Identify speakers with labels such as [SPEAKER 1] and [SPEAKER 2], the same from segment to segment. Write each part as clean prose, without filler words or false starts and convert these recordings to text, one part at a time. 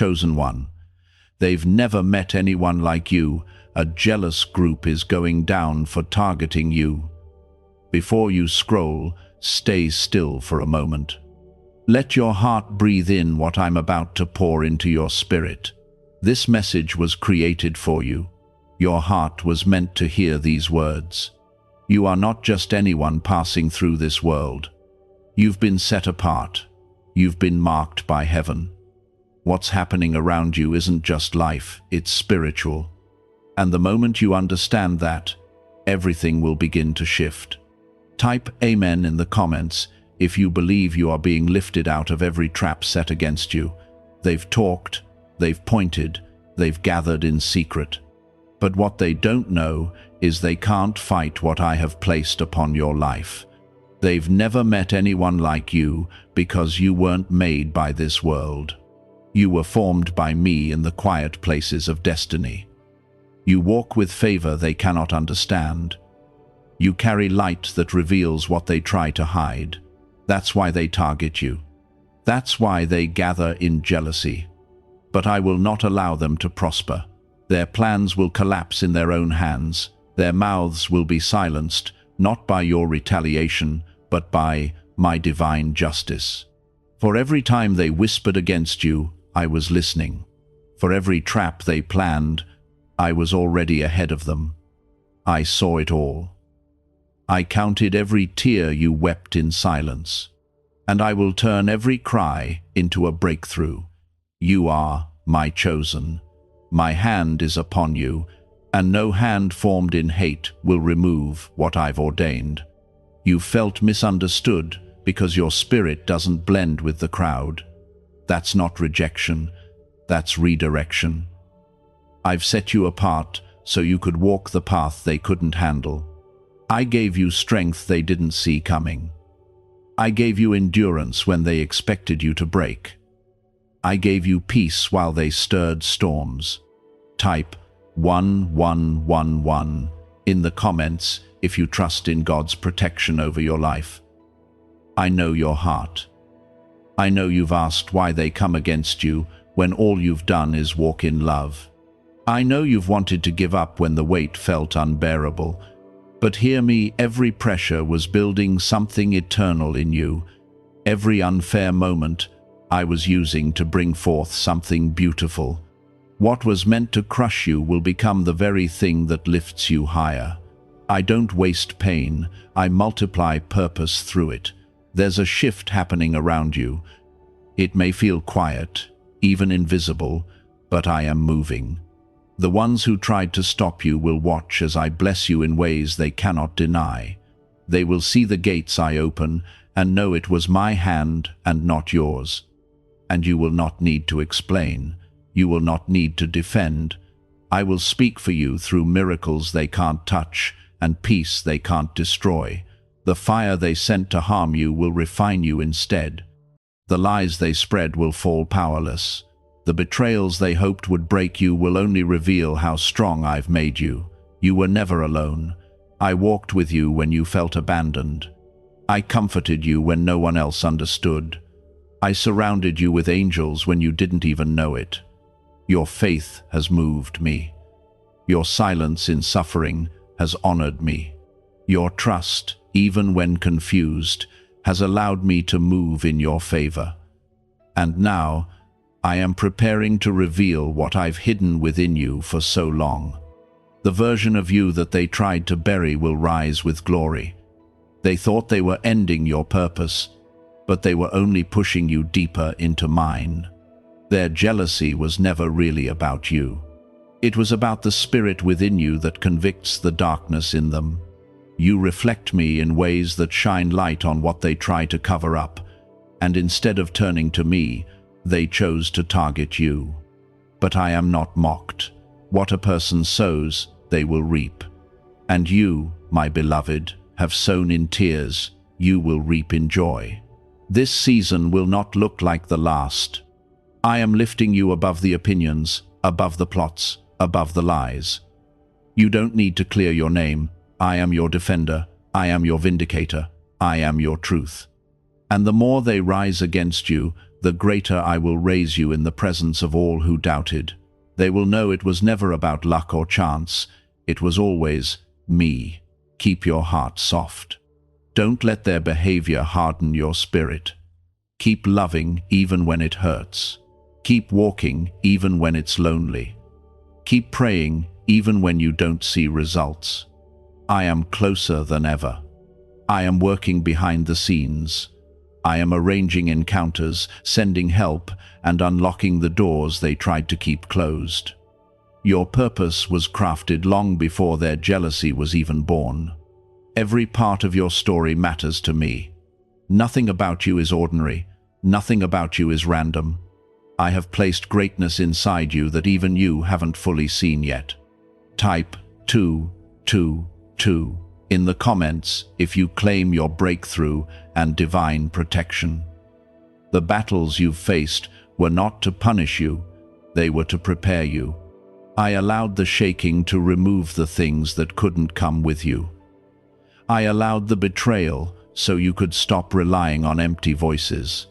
[SPEAKER 1] chosen one. They've never met anyone like you. A jealous group is going down for targeting you. Before you scroll, stay still for a moment. Let your heart breathe in what I'm about to pour into your spirit. This message was created for you. Your heart was meant to hear these words. You are not just anyone passing through this world. You've been set apart. You've been marked by heaven. What's happening around you isn't just life, it's spiritual. And the moment you understand that, everything will begin to shift. Type Amen in the comments if you believe you are being lifted out of every trap set against you. They've talked, they've pointed, they've gathered in secret. But what they don't know is they can't fight what I have placed upon your life. They've never met anyone like you because you weren't made by this world. You were formed by me in the quiet places of destiny. You walk with favor they cannot understand. You carry light that reveals what they try to hide. That's why they target you. That's why they gather in jealousy. But I will not allow them to prosper. Their plans will collapse in their own hands. Their mouths will be silenced, not by your retaliation, but by my divine justice. For every time they whispered against you, I was listening. For every trap they planned, I was already ahead of them. I saw it all. I counted every tear you wept in silence. And I will turn every cry into a breakthrough. You are my chosen. My hand is upon you, and no hand formed in hate will remove what I've ordained. You felt misunderstood because your spirit doesn't blend with the crowd. That's not rejection, that's redirection. I've set you apart so you could walk the path they couldn't handle. I gave you strength they didn't see coming. I gave you endurance when they expected you to break. I gave you peace while they stirred storms. Type 1111 in the comments if you trust in God's protection over your life. I know your heart. I know you've asked why they come against you when all you've done is walk in love. I know you've wanted to give up when the weight felt unbearable. But hear me, every pressure was building something eternal in you. Every unfair moment I was using to bring forth something beautiful. What was meant to crush you will become the very thing that lifts you higher. I don't waste pain, I multiply purpose through it. There's a shift happening around you. It may feel quiet, even invisible, but I am moving. The ones who tried to stop you will watch as I bless you in ways they cannot deny. They will see the gates I open and know it was my hand and not yours. And you will not need to explain. You will not need to defend. I will speak for you through miracles they can't touch and peace they can't destroy. The fire they sent to harm you will refine you instead. The lies they spread will fall powerless. The betrayals they hoped would break you will only reveal how strong I've made you. You were never alone. I walked with you when you felt abandoned. I comforted you when no one else understood. I surrounded you with angels when you didn't even know it. Your faith has moved me. Your silence in suffering has honored me. Your trust, even when confused, has allowed me to move in your favor. And now, I am preparing to reveal what I've hidden within you for so long. The version of you that they tried to bury will rise with glory. They thought they were ending your purpose, but they were only pushing you deeper into mine. Their jealousy was never really about you. It was about the spirit within you that convicts the darkness in them. You reflect me in ways that shine light on what they try to cover up, and instead of turning to me, they chose to target you. But I am not mocked. What a person sows, they will reap. And you, my beloved, have sown in tears, you will reap in joy. This season will not look like the last. I am lifting you above the opinions, above the plots, above the lies. You don't need to clear your name. I am your defender. I am your vindicator. I am your truth. And the more they rise against you, the greater I will raise you in the presence of all who doubted. They will know it was never about luck or chance. It was always me. Keep your heart soft. Don't let their behavior harden your spirit. Keep loving even when it hurts. Keep walking even when it's lonely. Keep praying even when you don't see results. I am closer than ever. I am working behind the scenes. I am arranging encounters, sending help, and unlocking the doors they tried to keep closed. Your purpose was crafted long before their jealousy was even born. Every part of your story matters to me. Nothing about you is ordinary. Nothing about you is random. I have placed greatness inside you that even you haven't fully seen yet. Type 222 in the comments if you claim your breakthrough and divine protection. The battles you've faced were not to punish you, they were to prepare you. I allowed the shaking to remove the things that couldn't come with you. I allowed the betrayal so you could stop relying on empty voices.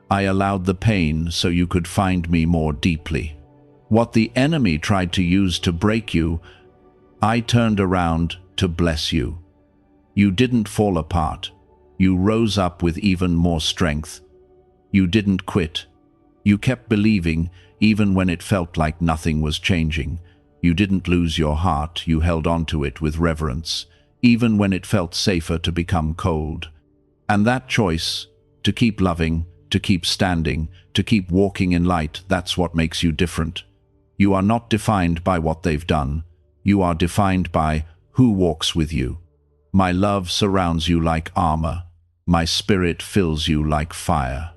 [SPEAKER 1] I allowed the pain so you could find me more deeply. What the enemy tried to use to break you, I turned around to bless you. You didn't fall apart. You rose up with even more strength. You didn't quit. You kept believing even when it felt like nothing was changing. You didn't lose your heart. You held on to it with reverence, even when it felt safer to become cold. And that choice, to keep loving, to keep standing, to keep walking in light, that's what makes you different. You are not defined by what they've done. You are defined by who walks with you. My love surrounds you like armor. My spirit fills you like fire.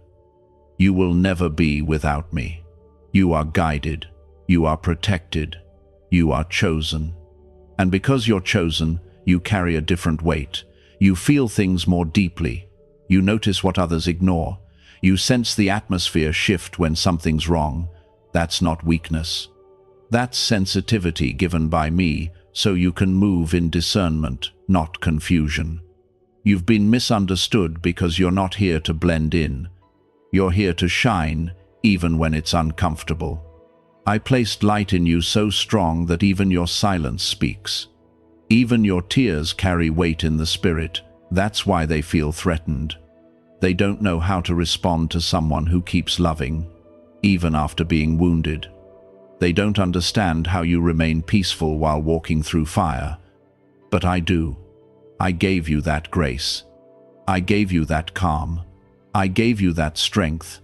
[SPEAKER 1] You will never be without me. You are guided. You are protected. You are chosen. And because you're chosen, you carry a different weight. You feel things more deeply. You notice what others ignore. You sense the atmosphere shift when something's wrong. That's not weakness. That's sensitivity given by me, so you can move in discernment, not confusion. You've been misunderstood because you're not here to blend in. You're here to shine, even when it's uncomfortable. I placed light in you so strong that even your silence speaks. Even your tears carry weight in the spirit. That's why they feel threatened. They don't know how to respond to someone who keeps loving, even after being wounded. They don't understand how you remain peaceful while walking through fire. But I do. I gave you that grace. I gave you that calm. I gave you that strength.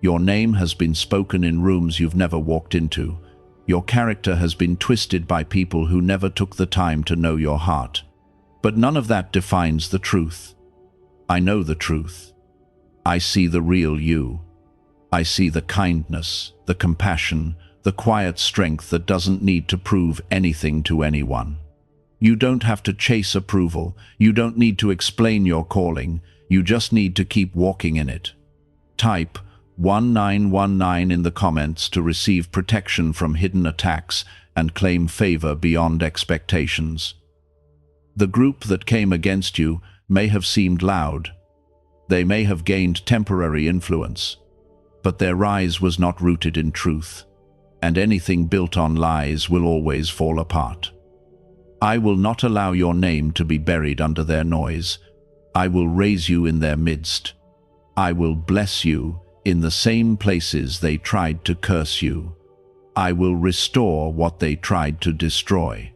[SPEAKER 1] Your name has been spoken in rooms you've never walked into. Your character has been twisted by people who never took the time to know your heart. But none of that defines the truth. I know the truth. I see the real you. I see the kindness, the compassion, the quiet strength that doesn't need to prove anything to anyone. You don't have to chase approval. You don't need to explain your calling. You just need to keep walking in it. Type 1919 in the comments to receive protection from hidden attacks and claim favor beyond expectations. The group that came against you may have seemed loud. They may have gained temporary influence, but their rise was not rooted in truth, and anything built on lies will always fall apart. I will not allow your name to be buried under their noise. I will raise you in their midst. I will bless you in the same places they tried to curse you. I will restore what they tried to destroy.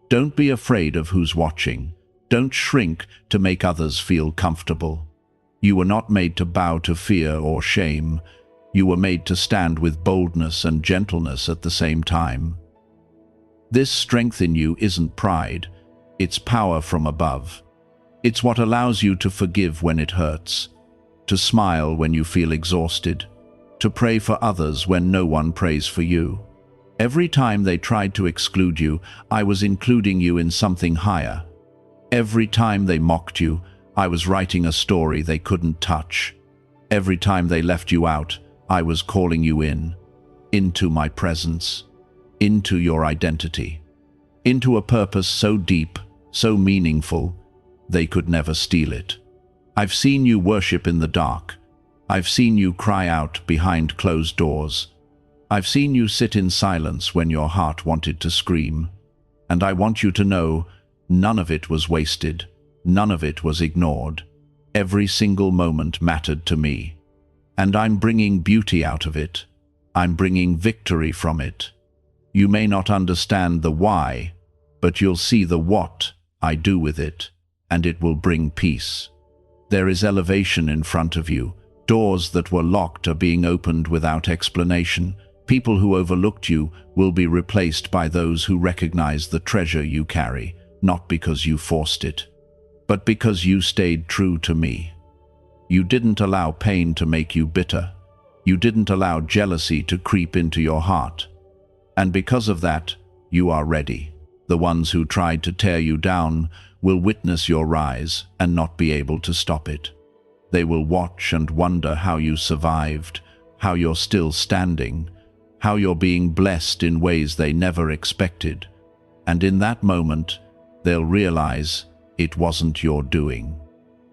[SPEAKER 1] Don't be afraid of who's watching. Don't shrink to make others feel comfortable. You were not made to bow to fear or shame. You were made to stand with boldness and gentleness at the same time. This strength in you isn't pride. It's power from above. It's what allows you to forgive when it hurts, to smile when you feel exhausted, to pray for others when no one prays for you. Every time they tried to exclude you, I was including you in something higher. Every time they mocked you, I was writing a story they couldn't touch. Every time they left you out, I was calling you into my presence, into your identity, into a purpose so deep, so meaningful, they could never steal it. I've seen you worship in the dark. I've seen you cry out behind closed doors. I've seen you sit in silence when your heart wanted to scream. And I want you to know, none of it was wasted. None of it was ignored. Every single moment mattered to me. And I'm bringing beauty out of it. I'm bringing victory from it. You may not understand the why, but you'll see the what I do with it, and it will bring peace. There is elevation in front of you. Doors that were locked are being opened without explanation. People who overlooked you will be replaced by those who recognize the treasure you carry, not because you forced it, but because you stayed true to me. You didn't allow pain to make you bitter. You didn't allow jealousy to creep into your heart. And because of that, you are ready. The ones who tried to tear you down will witness your rise and not be able to stop it. They will watch and wonder how you survived, how you're still standing, how you're being blessed in ways they never expected. And in that moment, they'll realize it wasn't your doing.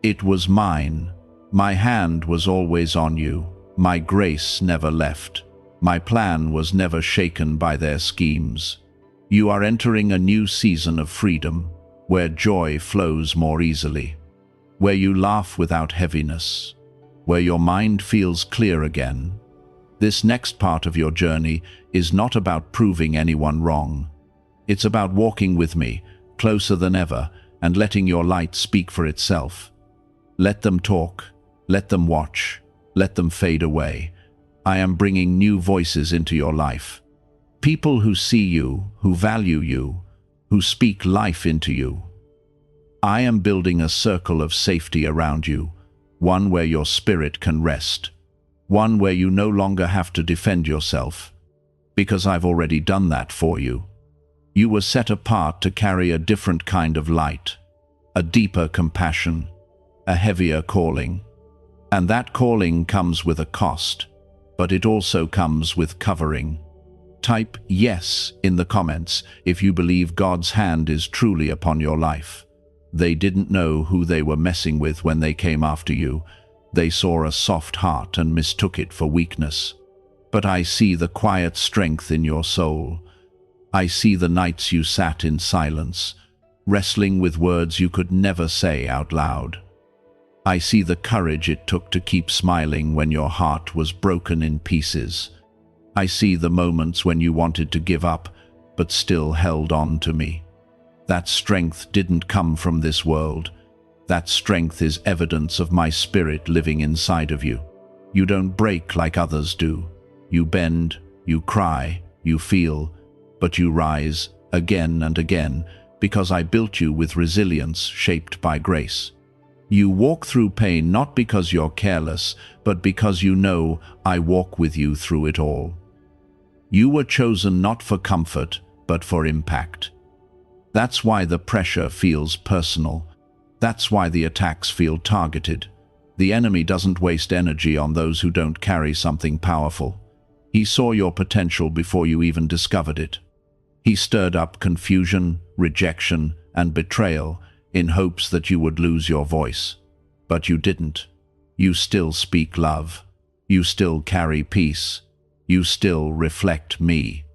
[SPEAKER 1] It was mine. My hand was always on you. My grace never left. My plan was never shaken by their schemes. You are entering a new season of freedom, where joy flows more easily, where you laugh without heaviness, where your mind feels clear again. This next part of your journey is not about proving anyone wrong. It's about walking with me, closer than ever, and letting your light speak for itself. Let them talk, let them watch, let them fade away. I am bringing new voices into your life. People who see you, who value you, who speak life into you. I am building a circle of safety around you, one where your spirit can rest, one where you no longer have to defend yourself, because I've already done that for you. You were set apart to carry a different kind of light, a deeper compassion, a heavier calling. And that calling comes with a cost, but it also comes with covering. Type yes in the comments if you believe God's hand is truly upon your life. They didn't know who they were messing with when they came after you. They saw a soft heart and mistook it for weakness. But I see the quiet strength in your soul. I see the nights you sat in silence, wrestling with words you could never say out loud. I see the courage it took to keep smiling when your heart was broken in pieces. I see the moments when you wanted to give up, but still held on to me. That strength didn't come from this world. That strength is evidence of my spirit living inside of you. You don't break like others do. You bend, you cry, you feel, but you rise again and again because I built you with resilience shaped by grace. You walk through pain not because you're careless, but because you know I walk with you through it all. You were chosen not for comfort, but for impact. That's why the pressure feels personal. That's why the attacks feel targeted. The enemy doesn't waste energy on those who don't carry something powerful. He saw your potential before you even discovered it. He stirred up confusion, rejection, and betrayal in hopes that you would lose your voice. But you didn't. You still speak love. You still carry peace. You still reflect me.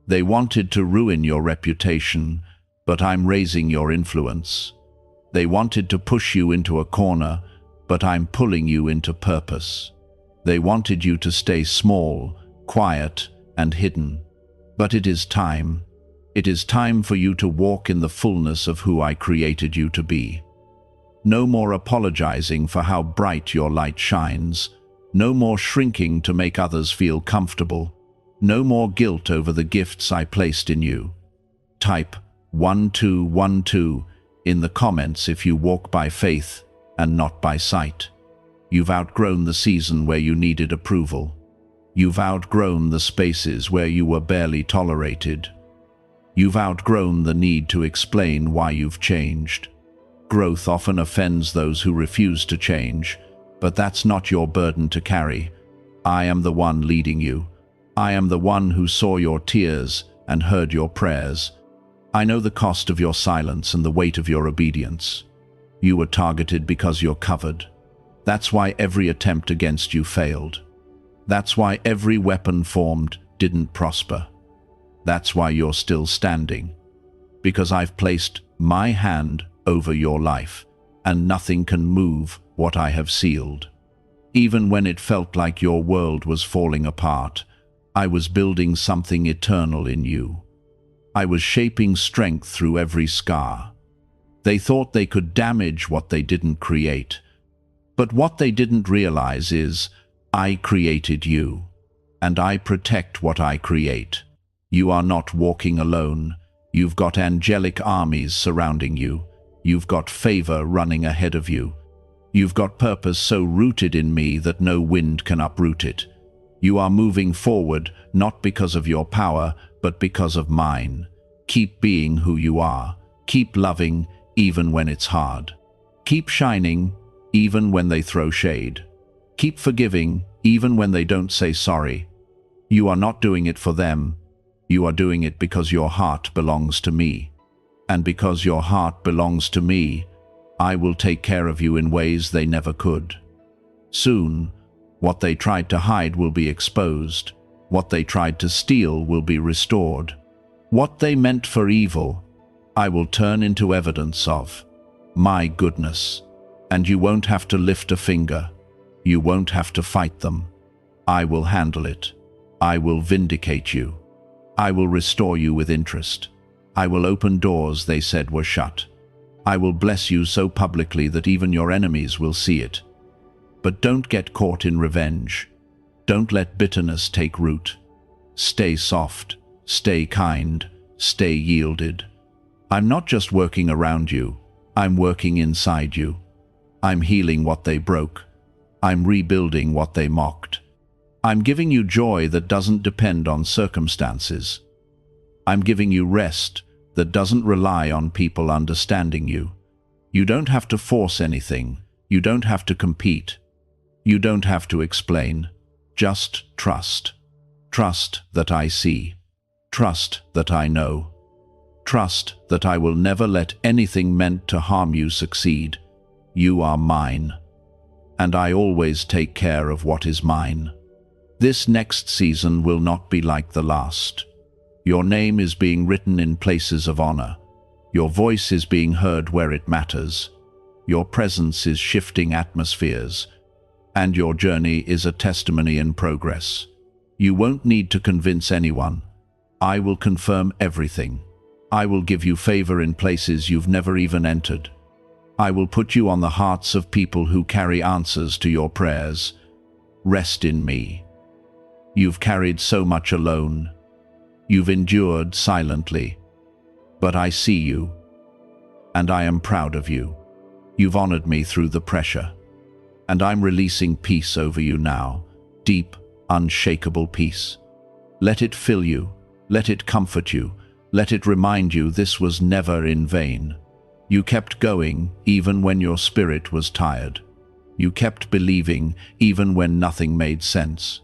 [SPEAKER 1] They wanted to ruin your reputation, but I'm raising your influence. They wanted to push you into a corner, but I'm pulling you into purpose. They wanted you to stay small, quiet, and hidden. But it is time. It is time for you to walk in the fullness of who I created you to be. No more apologizing for how bright your light shines. No more shrinking to make others feel comfortable. No more guilt over the gifts I placed in you. Type 1212 in the comments if you walk by faith and not by sight. You've outgrown the season where you needed approval. You've outgrown the spaces where you were barely tolerated. You've outgrown the need to explain why you've changed. Growth often offends those who refuse to change, but that's not your burden to carry. I am the one leading you. I am the one who saw your tears and heard your prayers. I know the cost of your silence and the weight of your obedience. You were targeted because you're covered. That's why every attempt against you failed. That's why every weapon formed didn't prosper. That's why you're still standing. Because I've placed my hand over your life, and nothing can move what I have sealed. Even when it felt like your world was falling apart, I was building something eternal in you. I was shaping strength through every scar. They thought they could damage what they didn't create. But what they didn't realize is, I created you, and I protect what I create. You are not walking alone. You've got angelic armies surrounding you. You've got favor running ahead of you. You've got purpose so rooted in me that no wind can uproot it. You are moving forward, not because of your power, but because of mine. Keep being who you are. Keep loving, even when it's hard. Keep shining, even when they throw shade. Keep forgiving, even when they don't say sorry. You are not doing it for them. You are doing it because your heart belongs to me. And because your heart belongs to me, I will take care of you in ways they never could. Soon, what they tried to hide will be exposed. What they tried to steal will be restored. What they meant for evil, I will turn into evidence of my goodness. And you won't have to lift a finger. You won't have to fight them. I will handle it. I will vindicate you. I will restore you with interest. I will open doors they said were shut. I will bless you so publicly that even your enemies will see it. But don't get caught in revenge. Don't let bitterness take root. Stay soft, stay kind, stay yielded. I'm not just working around you, I'm working inside you. I'm healing what they broke. I'm rebuilding what they mocked. I'm giving you joy that doesn't depend on circumstances. I'm giving you rest that doesn't rely on people understanding you. You don't have to force anything. You don't have to compete. You don't have to explain. Just trust. Trust that I see. Trust that I know. Trust that I will never let anything meant to harm you succeed. You are mine. And I always take care of what is mine. This next season will not be like the last. Your name is being written in places of honor. Your voice is being heard where it matters. Your presence is shifting atmospheres. And your journey is a testimony in progress. You won't need to convince anyone. I will confirm everything. I will give you favor in places you've never even entered. I will put you on the hearts of people who carry answers to your prayers. Rest in me. You've carried so much alone. You've endured silently. But I see you, and I am proud of you. You've honored me through the pressure. And I'm releasing peace over you now, deep, unshakable peace. Let it fill you. Let it comfort you. Let it remind you this was never in vain. You kept going even when your spirit was tired. You kept believing even when nothing made sense.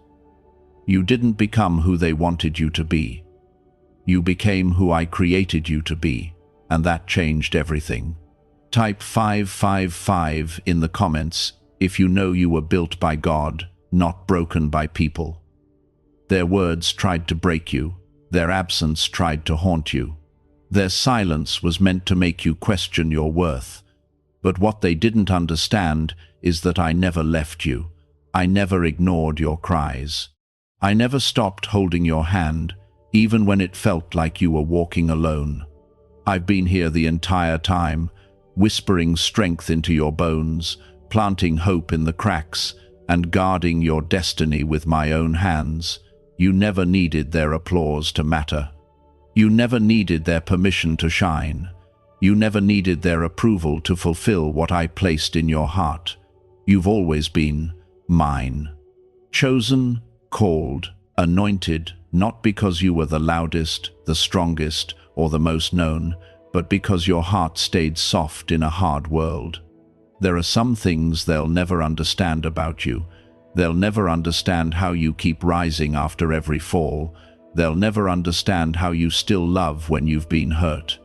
[SPEAKER 1] You didn't become who they wanted you to be. You became who I created you to be, and that changed everything. Type 555 in the comments if you know you were built by God, not broken by people. Their words tried to break you. Their absence tried to haunt you. Their silence was meant to make you question your worth. But what they didn't understand is that I never left you. I never ignored your cries. I never stopped holding your hand, even when it felt like you were walking alone. I've been here the entire time, whispering strength into your bones, planting hope in the cracks, and guarding your destiny with my own hands. You never needed their applause to matter. You never needed their permission to shine. You never needed their approval to fulfill what I placed in your heart. You've always been mine. Chosen, called, anointed, not because you were the loudest, the strongest, or the most known, but because your heart stayed soft in a hard world. There are some things they'll never understand about you. They'll never understand how you keep rising after every fall. They'll never understand how you still love when you've been hurt.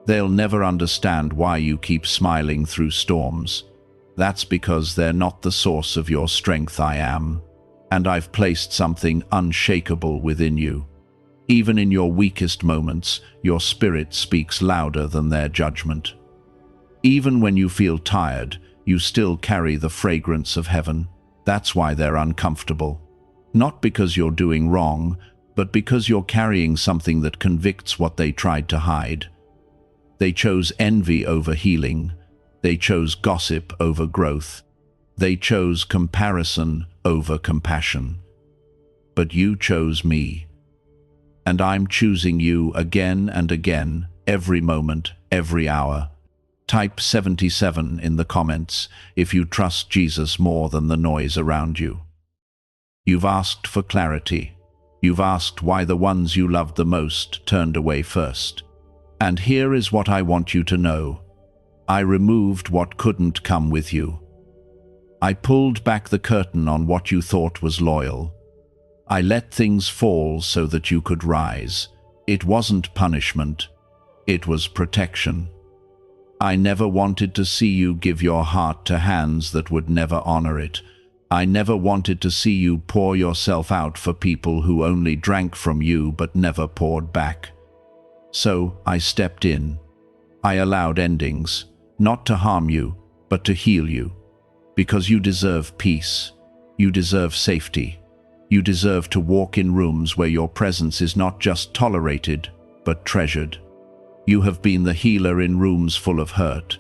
[SPEAKER 1] They'll never understand why you keep smiling through storms. That's because they're not the source of your strength. I am. And I've placed something unshakable within you. Even in your weakest moments, your spirit speaks louder than their judgment. Even when you feel tired, you still carry the fragrance of heaven. That's why they're uncomfortable. Not because you're doing wrong, but because you're carrying something that convicts what they tried to hide. They chose envy over healing. They chose gossip over growth. They chose comparison over compassion. But you chose me. And I'm choosing you again and again, every moment, every hour. Type 77 in the comments if you trust Jesus more than the noise around you. You've asked for clarity. You've asked why the ones you loved the most turned away first. And here is what I want you to know. I removed what couldn't come with you. I pulled back the curtain on what you thought was loyal. I let things fall so that you could rise. It wasn't punishment. It was protection. I never wanted to see you give your heart to hands that would never honor it. I never wanted to see you pour yourself out for people who only drank from you but never poured back. So I stepped in. I allowed endings, not to harm you, but to heal you. Because you deserve peace. You deserve safety. You deserve to walk in rooms where your presence is not just tolerated, but treasured. You have been the healer in rooms full of hurt,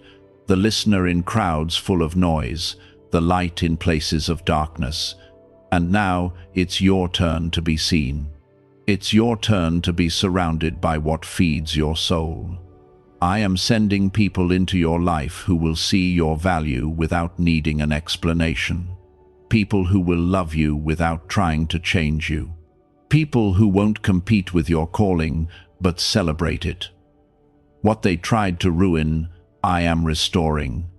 [SPEAKER 1] the listener in crowds full of noise, the light in places of darkness. And now it's your turn to be seen. It's your turn to be surrounded by what feeds your soul. I am sending people into your life who will see your value without needing an explanation. People who will love you without trying to change you. People who won't compete with your calling, but celebrate it. What they tried to ruin, I am restoring.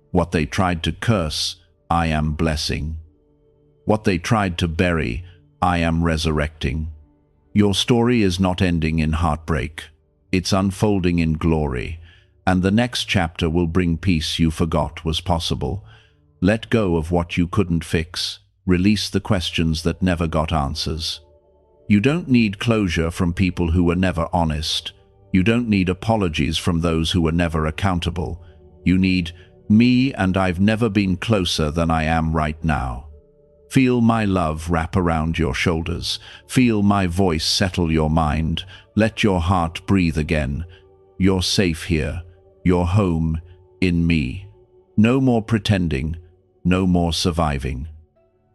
[SPEAKER 1] What they tried to curse, I am blessing. What they tried to bury, I am resurrecting. Your story is not ending in heartbreak. It's unfolding in glory, and the next chapter will bring peace you forgot was possible. Let go of what you couldn't fix. Release the questions that never got answers. You don't need closure from people who were never honest. You don't need apologies from those who were never accountable. You need me, and I've never been closer than I am right now. Feel my love wrap around your shoulders. Feel my voice settle your mind. Let your heart breathe again. You're safe here. You're home in me. No more pretending. No more surviving.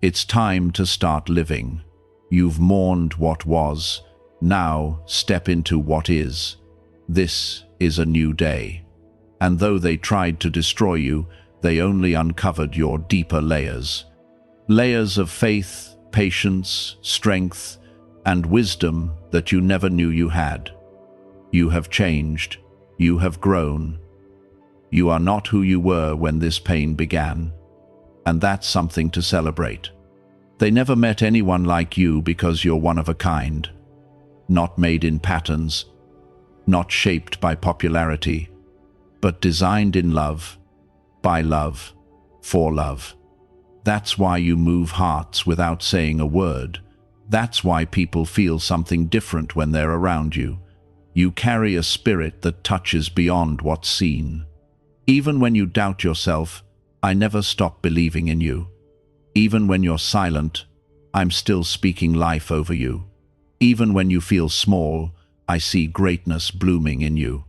[SPEAKER 1] It's time to start living. You've mourned what was. Now step into what is. This is a new day. And though they tried to destroy you, they only uncovered your deeper layers. Layers of faith, patience, strength, and wisdom that you never knew you had. You have changed. You have grown. You are not who you were when this pain began. And that's something to celebrate. They never met anyone like you because you're one of a kind. Not made in patterns. Not shaped by popularity, but designed in love, by love, for love. That's why you move hearts without saying a word. That's why people feel something different when they're around you. You carry a spirit that touches beyond what's seen. Even when you doubt yourself, I never stop believing in you. Even when you're silent, I'm still speaking life over you. Even when you feel small, I see greatness blooming in you.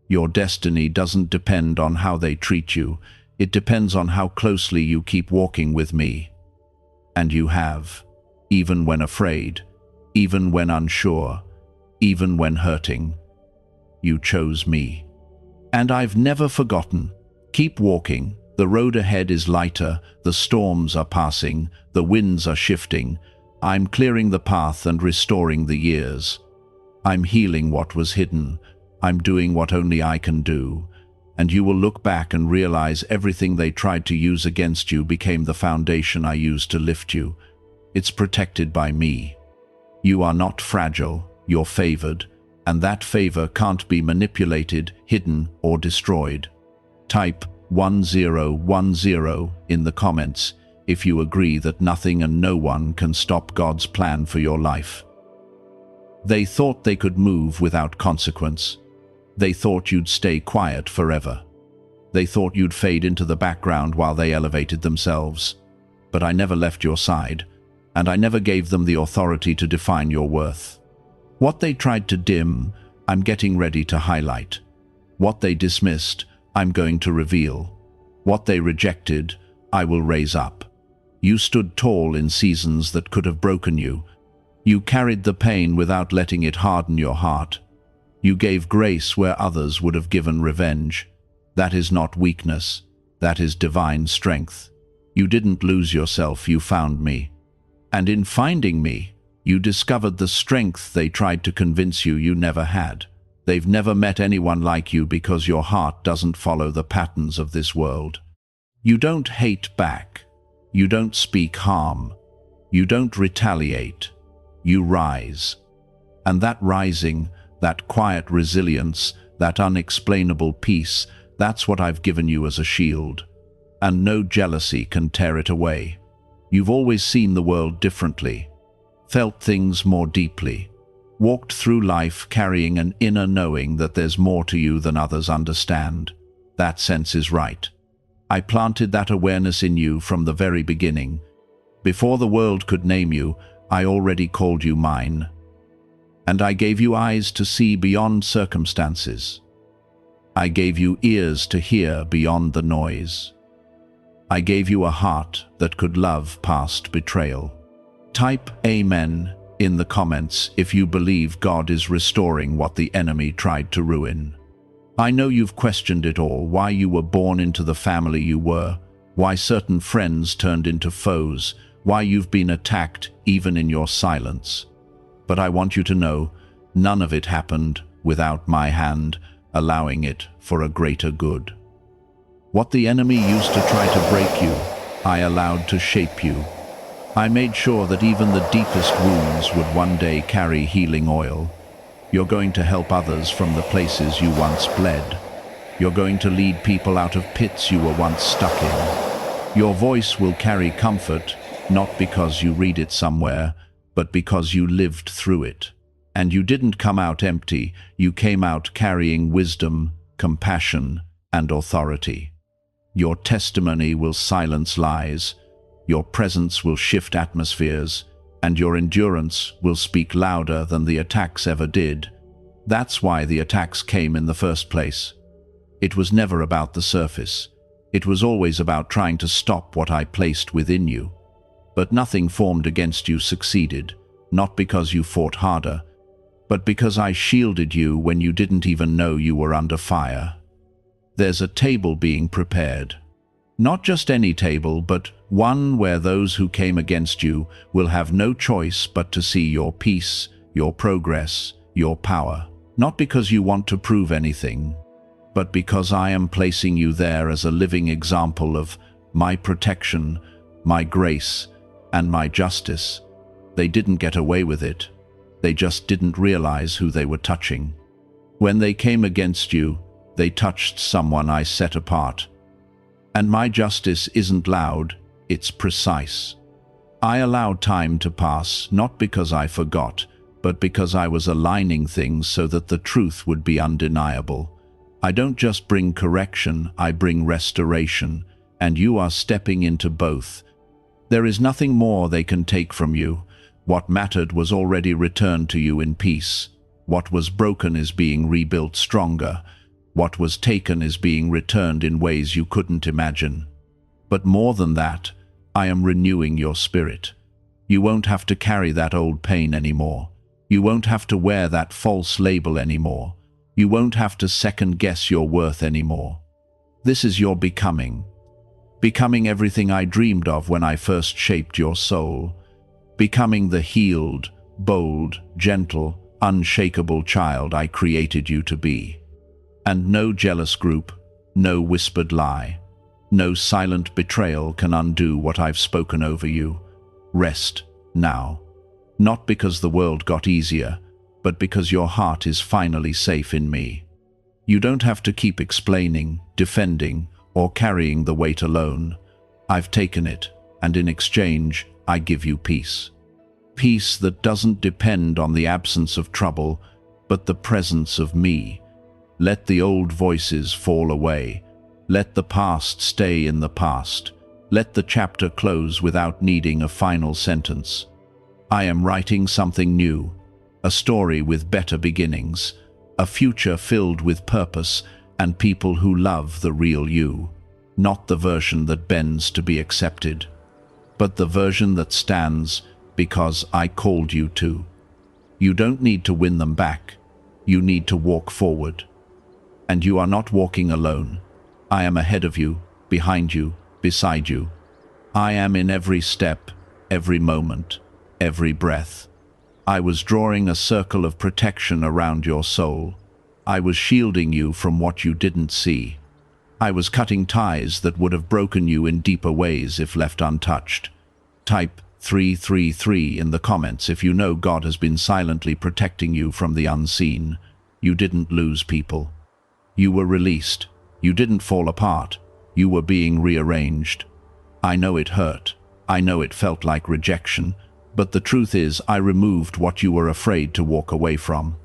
[SPEAKER 1] Your destiny doesn't depend on how they treat you. It depends on how closely you keep walking with me. And you have, even when afraid, even when unsure, even when hurting. You chose me. And I've never forgotten. Keep walking. The road ahead is lighter. The storms are passing. The winds are shifting. I'm clearing the path and restoring the years. I'm healing what was hidden. I'm doing what only I can do. And you will look back and realize everything they tried to use against you became the foundation I used to lift you. It's protected by me. You are not fragile, you're favored, and that favor can't be manipulated, hidden, or destroyed. Type 1010 in the comments if you agree that nothing and no one can stop God's plan for your life. They thought they could move without consequence. They thought you'd stay quiet forever. They thought you'd fade into the background while they elevated themselves. But I never left your side, and I never gave them the authority to define your worth. What they tried to dim, I'm getting ready to highlight. What they dismissed, I'm going to reveal. What they rejected, I will raise up. You stood tall in seasons that could have broken you. You carried the pain without letting it harden your heart. You gave grace where others would have given revenge. That is not weakness. That is divine strength. You didn't lose yourself, you found me. And in finding me, you discovered the strength they tried to convince you you never had. They've never met anyone like you because your heart doesn't follow the patterns of this world. You don't hate back. You don't speak harm. You don't retaliate. You rise. And that rising, that quiet resilience, that unexplainable peace, that's what I've given you as a shield. And no jealousy can tear it away. You've always seen the world differently, felt things more deeply, walked through life carrying an inner knowing that there's more to you than others understand. That sense is right. I planted that awareness in you from the very beginning. Before the world could name you, I already called you mine. And I gave you eyes to see beyond circumstances. I gave you ears to hear beyond the noise. I gave you a heart that could love past betrayal. Type Amen in the comments if you believe God is restoring what the enemy tried to ruin. I know you've questioned it all, why you were born into the family you were, why certain friends turned into foes, why you've been attacked even in your silence. But I want you to know, none of it happened without my hand allowing it for a greater good. What the enemy used to try to break you, I allowed to shape you. I made sure that even the deepest wounds would one day carry healing oil. You're going to help others from the places you once bled. You're going to lead people out of pits you were once stuck in. Your voice will carry comfort, not because you read it somewhere, but because you lived through it. And you didn't come out empty, you came out carrying wisdom, compassion, and authority. Your testimony will silence lies, your presence will shift atmospheres, and your endurance will speak louder than the attacks ever did. That's why the attacks came in the first place. It was never about the surface. It was always about trying to stop what I placed within you. But nothing formed against you succeeded, not because you fought harder, but because I shielded you when you didn't even know you were under fire. There's a table being prepared. Not just any table, but one where those who came against you will have no choice but to see your peace, your progress, your power. Not because you want to prove anything, but because I am placing you there as a living example of my protection, my grace, and my justice. They didn't get away with it. They just didn't realize who they were touching. When they came against you, they touched someone I set apart. And my justice isn't loud, it's precise. I allowed time to pass, not because I forgot, but because I was aligning things so that the truth would be undeniable. I don't just bring correction, I bring restoration, and you are stepping into both. There is nothing more they can take from you. What mattered was already returned to you in peace. What was broken is being rebuilt stronger. What was taken is being returned in ways you couldn't imagine. But more than that, I am renewing your spirit. You won't have to carry that old pain anymore. You won't have to wear that false label anymore. You won't have to second-guess your worth anymore. This is your becoming. Becoming everything I dreamed of when I first shaped your soul. Becoming the healed, bold, gentle, unshakable child I created you to be. And no jealous group, no whispered lie, no silent betrayal can undo what I've spoken over you. Rest now. Not because the world got easier, but because your heart is finally safe in me. You don't have to keep explaining, defending, or carrying the weight alone. I've taken it, and in exchange, I give you peace. Peace that doesn't depend on the absence of trouble, but the presence of me. Let the old voices fall away. Let the past stay in the past. Let the chapter close without needing a final sentence. I am writing something new, a story with better beginnings, a future filled with purpose and people who love the real you, not the version that bends to be accepted, but the version that stands because I called you to. You don't need to win them back. You need to walk forward. And you are not walking alone. I am ahead of you, behind you, beside you. I am in every step, every moment, every breath. I was drawing a circle of protection around your soul. I was shielding you from what you didn't see. I was cutting ties that would have broken you in deeper ways if left untouched. Type 333 in the comments if you know God has been silently protecting you from the unseen. You didn't lose people. You were released. You didn't fall apart. You were being rearranged. I know it hurt. I know it felt like rejection. But the truth is, I removed what you were afraid to walk away from.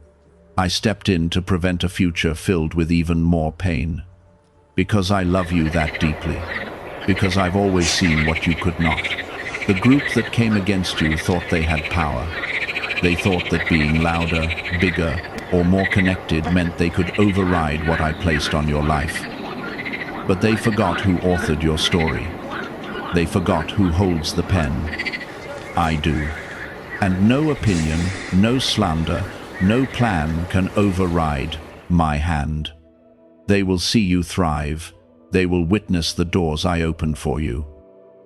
[SPEAKER 1] I stepped in to prevent a future filled with even more pain. Because I love you that deeply. Because I've always seen what you could not. The group that came against you thought they had power. They thought that being louder, bigger, or more connected meant they could override what I placed on your life. But they forgot who authored your story. They forgot who holds the pen. I do. And no opinion, no slander, no plan can override my hand. They will see you thrive. They will witness the doors I opened for you.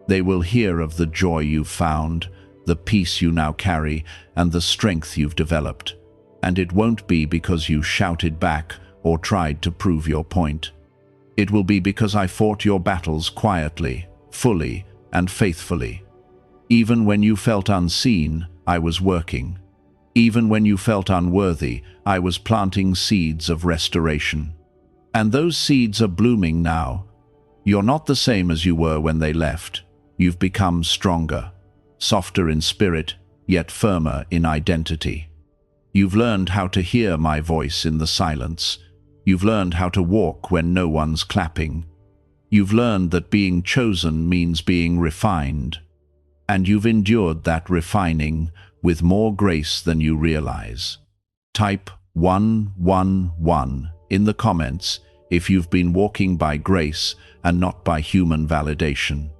[SPEAKER 1] They will hear of the joy you've found, the peace you now carry, and the strength you've developed. And it won't be because you shouted back or tried to prove your point. It will be because I fought your battles quietly, fully, and faithfully. Even when you felt unseen, I was working. Even when you felt unworthy, I was planting seeds of restoration. And those seeds are blooming now. You're not the same as you were when they left. You've become stronger, softer in spirit, yet firmer in identity. You've learned how to hear my voice in the silence. You've learned how to walk when no one's clapping. You've learned that being chosen means being refined. And you've endured that refining with more grace than you realize. Type 111 in the comments if you've been walking by grace and not by human validation.